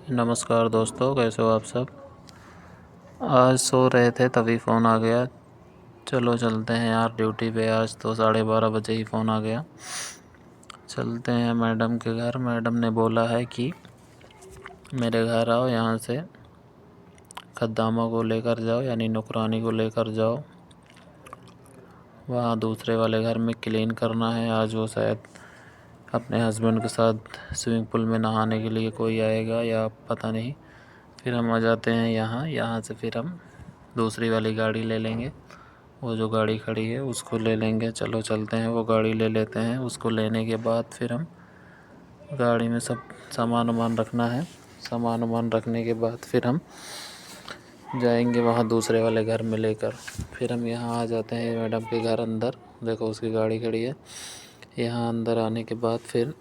नमस्कार दोस्तों, कैसे हो आप सब। आज सो रहे थे तभी फ़ोन आ गया। चलो चलते हैं यार ड्यूटी पे। आज तो 12:30 बजे ही फ़ोन आ गया। चलते हैं मैडम के घर। मैडम ने बोला है कि मेरे घर आओ, यहाँ से खद्दामों को लेकर जाओ, यानी नौकरानी को लेकर जाओ। वहाँ दूसरे वाले घर में क्लीन करना है। आज वो शायद अपने हस्बैंड के साथ स्विमिंग पूल में नहाने के लिए कोई आएगा या पता नहीं। फिर हम आ जाते हैं यहाँ से फिर हम दूसरी वाली गाड़ी ले लेंगे। वो जो गाड़ी खड़ी है उसको ले लेंगे। चलो चलते हैं, वो गाड़ी ले लेते हैं। उसको लेने के बाद फिर हम गाड़ी में सब सामान वामान रखना है। सामान वामान रखने के बाद फिर हम जाएंगे वहाँ दूसरे वाले घर में लेकर। फिर हम यहाँ आ जाते हैं मैडम के घर अंदर। देखो उसकी गाड़ी खड़ी है। यहाँ अंदर आने के बाद फिर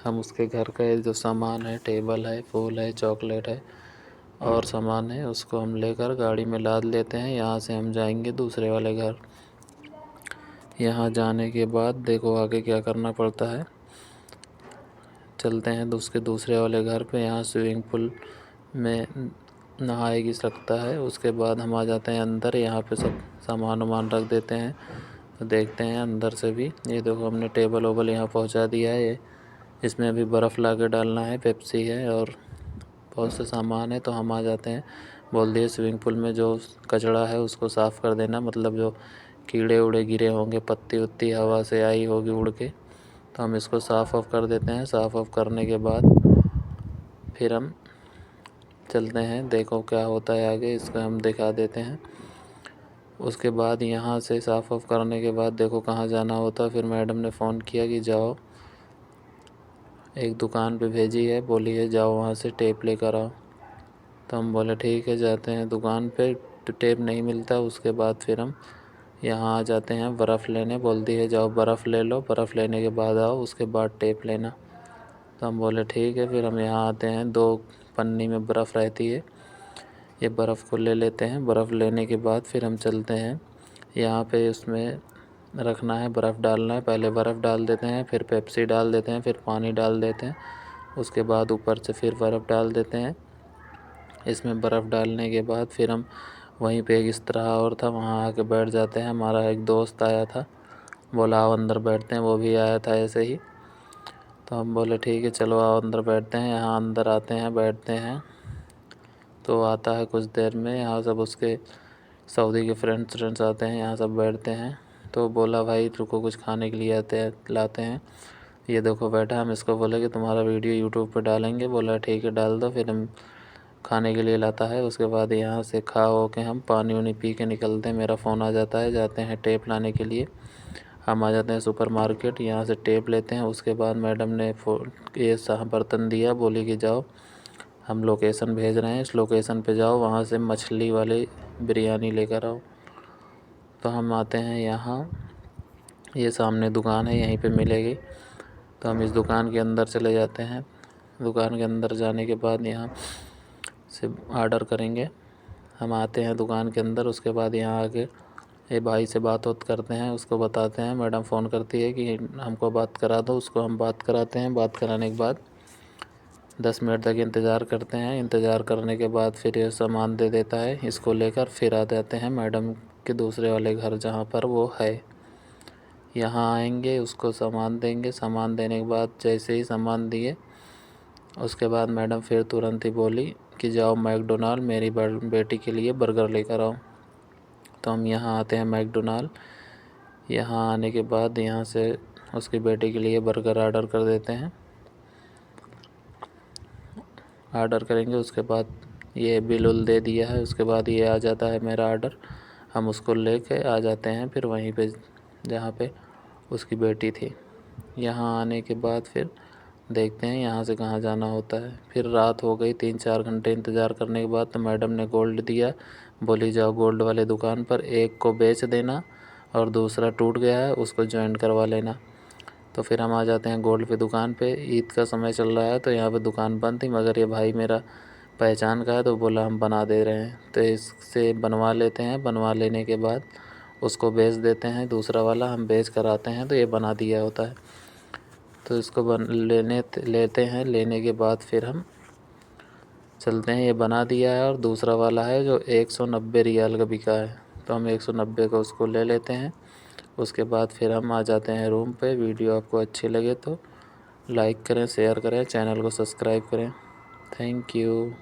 हम उसके घर का जो सामान है, टेबल है, फूल है, चॉकलेट है और सामान है, उसको हम लेकर गाड़ी में लाद लेते हैं। यहाँ से हम जाएंगे दूसरे वाले घर। यहाँ जाने के बाद देखो आगे क्या करना पड़ता है। चलते हैं उसके दूसरे वाले घर पे। यहाँ स्विमिंग पूल में नहाएगी सकता है। उसके बाद हम आ जाते हैं अंदर। यहाँ पे सब सामान वामान रख देते हैं। तो देखते हैं अंदर से भी। ये देखो हमने टेबल वोबल यहाँ पहुँचा दिया है। ये इसमें अभी बर्फ़ ला के डालना है, पेप्सी है और बहुत से सामान है। तो हम आ जाते हैं। बोल दिए स्विमिंग पूल में जो कचरा है उसको साफ़ कर देना, मतलब जो कीड़े उड़े गिरे होंगे, पत्ती उत्ती हवा से आई होगी उड़ के, तो हम इसको साफ़ ऑफ कर देते हैं। साफ़ ऑफ करने के बाद फिर हम चलते हैं। देखो क्या होता है आगे, इसको हम दिखा देते हैं। उसके बाद यहाँ से साफ़ ऑफ करने के बाद देखो कहाँ जाना होता। फिर मैडम ने फ़ोन किया कि जाओ, एक दुकान पे भेजी है, बोली है जाओ वहाँ से टेप लेकर आओ। तो हम बोले ठीक है, जाते हैं दुकान पे। तो टेप नहीं मिलता। उसके बाद फिर हम यहाँ आ जाते हैं बर्फ़ लेने। बोलती है जाओ बर्फ़ ले लो, बर्फ़ लेने के बाद आओ, उसके बाद टेप लेना। तो हम बोले ठीक है। फिर हम यहाँ आते हैं। 2 पन्नी में बर्फ़ रहती है, ये बर्फ़ को ले लेते हैं। बर्फ़ लेने के बाद फिर हम चलते हैं। यहाँ पे उसमें रखना है, बर्फ़ डालना है। पहले बर्फ़ डाल देते हैं, फिर पेप्सी डाल देते हैं, फिर पानी डाल देते हैं। उसके बाद ऊपर से फिर बर्फ़ डाल देते हैं। इसमें बर्फ़ डालने के बाद फिर हम वहीं पे एक इस तरह और था, वहाँ आके बैठ जाते हैं। हमारा एक दोस्त आया था, बोला आओ अंदर बैठते हैं। वो भी आया था ऐसे ही। तो हम बोले ठीक है चलो आओ अंदर बैठते हैं। यहाँ अंदर आते हैं, बैठते हैं। तो आता है कुछ देर में। यहाँ सब उसके सऊदी के फ्रेंड्स आते हैं, यहाँ सब बैठते हैं। तो बोला भाई रुको कुछ खाने के लिए आते हैं, लाते हैं। ये देखो बैठा। हम इसको बोले कि तुम्हारा वीडियो यूट्यूब पे डालेंगे। बोला ठीक है डाल दो। फिर हम खाने के लिए लाता है। उसके बाद यहाँ से खा हो के हम पानी वानी पी के निकलते हैं। मेरा फ़ोन आ जाता है, जाते हैं टेप लाने के लिए। हम आ जाते हैं सुपर मार्केट, यहाँ से टेप लेते हैं। उसके बाद मैडम ने ये बर्तन दिया, बोली कि जाओ हम लोकेशन भेज रहे हैं, इस लोकेशन पे जाओ, वहाँ से मछली वाली बिरयानी लेकर आओ। तो हम आते हैं यहाँ, ये सामने दुकान है, यहीं पे मिलेगी। तो हम इस दुकान के अंदर चले जाते हैं। दुकान के अंदर जाने के बाद यहाँ से ऑर्डर करेंगे। हम आते हैं दुकान के अंदर। उसके बाद यहाँ आके ये भाई से बात करते हैं, उसको बताते हैं। मैडम फ़ोन करती है कि हमको बात करा दो, उसको हम बात कराते हैं। बात कराने के बाद 10 मिनट तक इंतज़ार करते हैं। इंतज़ार करने के बाद फिर ये सामान दे देता है। इसको लेकर फिर आ जाते हैं मैडम के दूसरे वाले घर जहाँ पर वो है। यहाँ आएंगे, उसको सामान देंगे। सामान देने के बाद जैसे ही सामान दिए, उसके बाद मैडम फिर तुरंत ही बोली कि जाओ मैकडोनाल्ड मेरी बेटी के लिए बर्गर लेकर आओ। तो हम यहाँ आते हैं मैकडोनाल्ड। यहाँ आने के बाद यहाँ से उसकी बेटी के लिए बर्गर ऑर्डर कर देते हैं। ऑर्डर करेंगे, उसके बाद ये बिल उल दे दिया है। उसके बाद ये आ जाता है मेरा ऑर्डर। हम उसको लेके आ जाते हैं फिर वहीं पे जहाँ पे उसकी बेटी थी। यहाँ आने के बाद फिर देखते हैं यहाँ से कहाँ जाना होता है। फिर रात हो गई। 3-4 घंटे इंतज़ार करने के बाद तो मैडम ने गोल्ड दिया, बोली जाओ गोल्ड वाले दुकान पर, एक को बेच देना और दूसरा टूट गया है उसको जॉइंट करवा लेना। तो फिर हम आ जाते हैं गोल्ड पे दुकान पे। ईद का समय चल रहा है तो यहाँ पे दुकान बंद थी, मगर ये भाई मेरा पहचान का है तो बोला हम बना दे रहे हैं। तो इससे बनवा लेते हैं। बनवा लेने के बाद उसको बेच देते हैं। दूसरा वाला हम बेच कर आते हैं तो ये बना दिया होता है। तो इसको लेते हैं। लेने के बाद फिर हम चलते हैं। ये बना दिया है और दूसरा वाला है जो 190 रियाल का बिका है, तो हम 190 का उसको ले लेते हैं। उसके बाद फिर हम आ जाते हैं रूम पे। वीडियो आपको अच्छी लगे तो लाइक करें, शेयर करें, चैनल को सब्सक्राइब करें। Thank you.